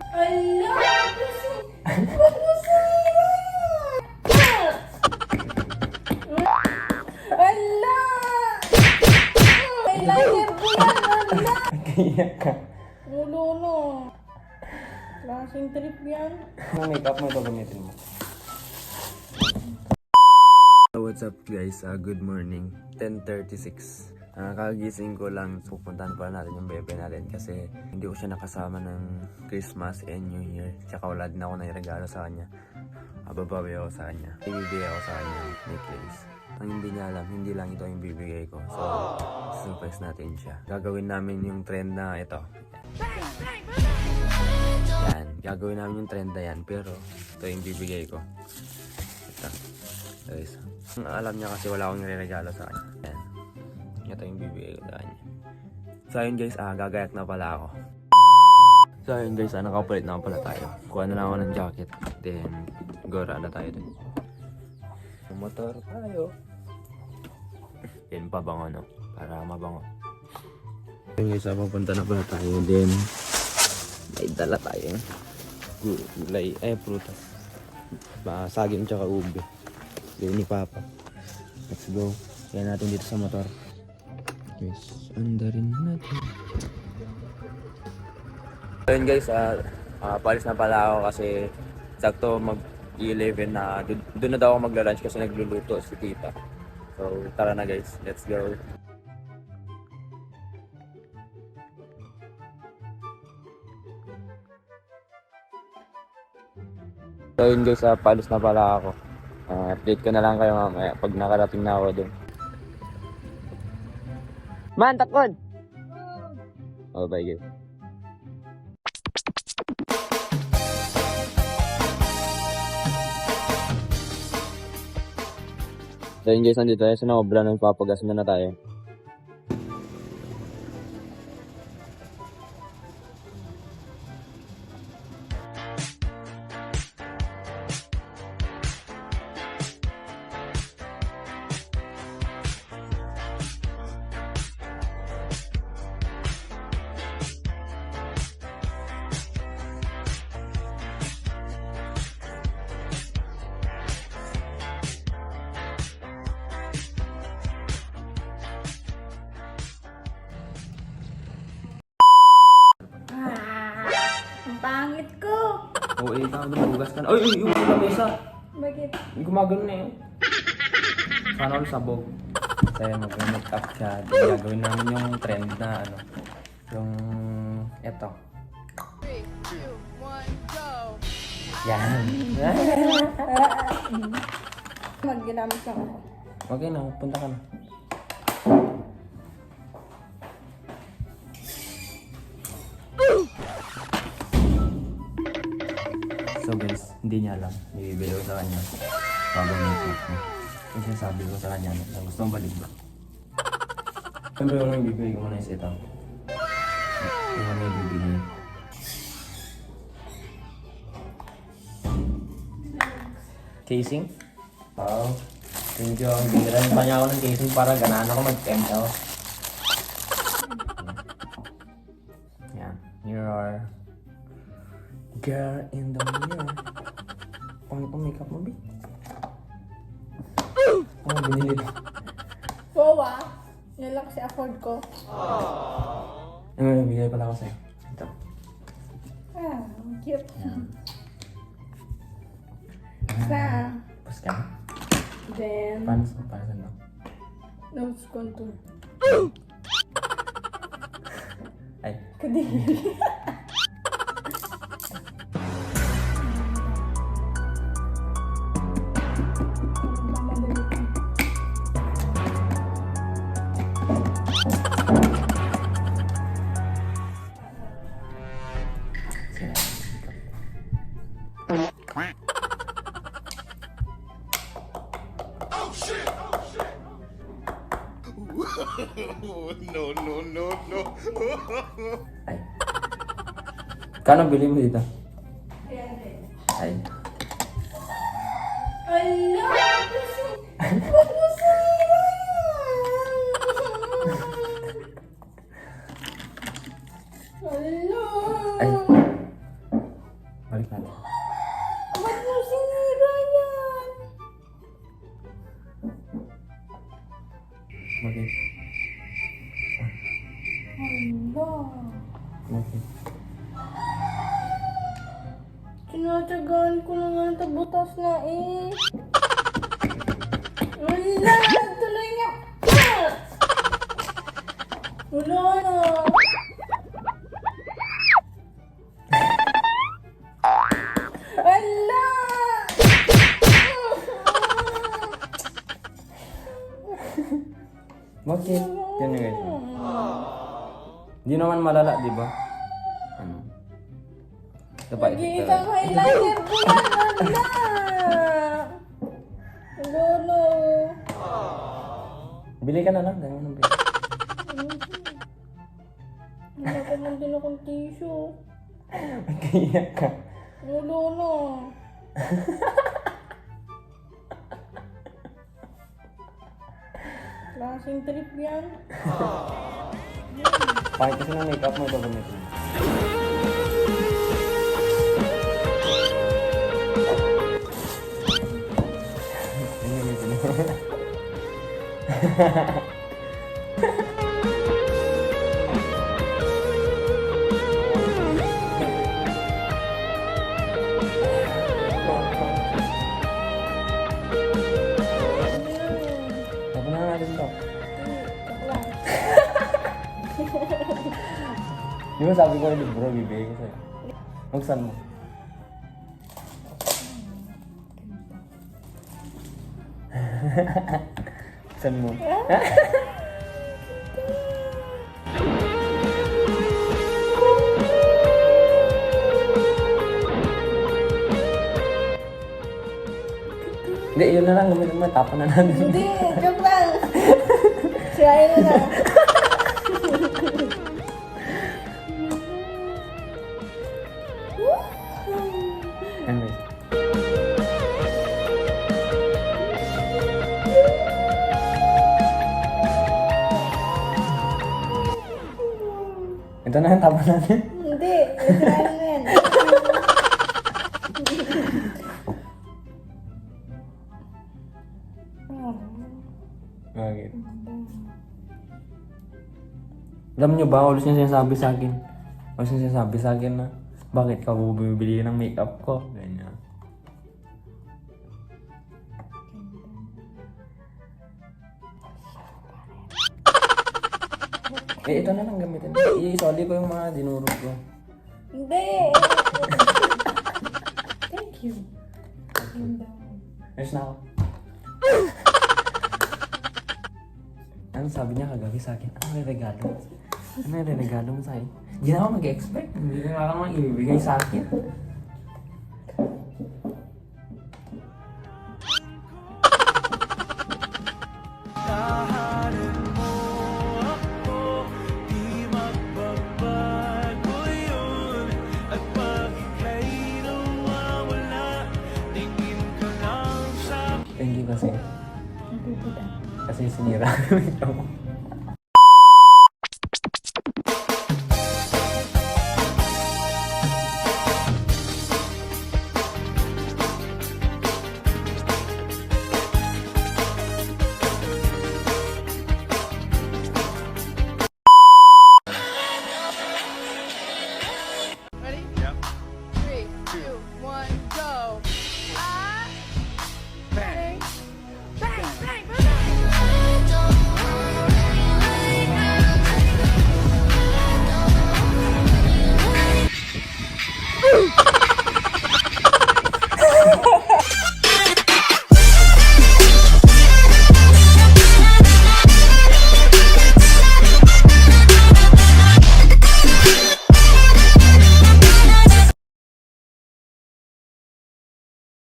Ala! Ba't mo sinira yan? Ala! May lighter ko yan, ala! Kaya ka. Ulo no. Klaseng trip yan. Anong makeup mo ito gamitin mo? What's up guys? Good morning. 10:36. Kagising ko lang, pupuntahan pa natin yung bebe natin kasi hindi ko siya nakasama ng Christmas and New Year. Tsaka wala din ako na regalo sa kanya. Babawi ako sa kanya. Ibibigay ako sa kanya ng necklace. Ang hindi niya alam, hindi lang ito yung bibigay ko. So, surprise natin siya. Gagawin namin yung trend na ito. Yan, gagawin namin yung trend na yan. Pero, ito yung bibigay ko. Ito. Guys, alam niya kasi wala akong niregalo sa kanya. Yan. Ito yung bibigay ko sa kanya. So ayun guys, gagayak na pala ako. So ayun guys, nakapalit na pala tayo. Kuha na lang ako ng jacket. Then, gora na tayo dun. Motor tayo. Yan, pabango no? Para mabango. Ayun guys, papunta na pala tayo. Then, may dala tayo. Gulay, prutas. Saging tsaka ube. Then ni Papa. Let's go. Yan natin dito sa motor. Yes, andarin natin. So yun guys, palis na pala ako kasi sakto mag-11 na doon na daw ako magla-lunch kasi nagluluto si tita. So tara na guys, let's go. So yun guys, palis na pala ako. Update ko na lang kayo mamaya pag nakarating na ako doon. Man, takon! Oh, bye guys. So yun guys, nandito tayo sa Nobla nung papagas na tayo. Ang pangit ko. Oo, ikaw, nagugas ka na. Uy, yung lamesa. Bakit? Gumagano na yun. Sana all sabog. Kaya mag-make up siya. Gagawin namin yung trend na ano. Yung eto. 3, 2, 1, go! Yan. Magginamit lang ako. Okay na, punta ka na. So guys, hindi niya alam. Ibibili ko sa kanya. Bago make up niya. Yung sinasabi ko sa kanya na gusto mong balik ba? Siyempre yung ibibigay ko muna is ito. Yung ano yung ibibigay. Casing? Wow. Thank you. Bigyan pa niya ako ng casing para ganahan ako mag-ML. Yan. Mirror. Girl in the mirror. Pangit ang makeup mo, B. Ano binili ko? Wow ah. Yan lang kasi afford ko. Ano, bigay pala ako sa'yo. Ito. Ang cute. Yan. Sa. Tapos ka na. Then, Paano saan lang? nose contour. Ay. Kadiri. No. Ay. Kano bili mo dito? Ay. Ala! Ba't mo sinira yan? Ala! Ay. Balik natin. Ba't mo sinira yan? Bakit? Hala. Bakit? Tinatagaan ko na nga ito, butas na eh. Wala! Tuloy niya! Wala na! Wala! Bakit? Yan nga ito. Hindi naman malala, di ba? Ano? Ito pa, ito. Nag-iisang highlighter ko yan! Wala! Lolo! Bili ka na lang. Ganyan ang bili. Wala ko man din akong tissue. Kaya ka. Lolo! Klaseng trip yan. Pakit kasi ng makeup mo, babamit mo. Ano yung gamitin mo? Tapos na natin to. Di ba sabi ko yung libro, bibigay ko sa'yo. Buksan mo. Buksan mo. Hindi, yun na lang. Gamitin mo. Tapon na natin. Hindi, joke lang. Siyain na na. Anyway. Ito na ang tapon natin. Hindi, siyain na yan. Bakit? Alam nyo ba, ulos niya sinasabi sa akin. Ulos niya sinasabi sa akin na, bakit ka bumibili ng makeup ko? Ganyan. Eh, ito na lang gamitin. I-solid ko yung mga dinurog ko. Hindi. Thank you. Ayos na ako. Ano sabi niya kagabi sa akin? Ano yung regalo? Ano yung regalo mo sa akin? Hindi na ako mag-expect. Hindi na nga naman ibibigay sa akin. Thank you kasi. Kasi sinira ko yung ito mo.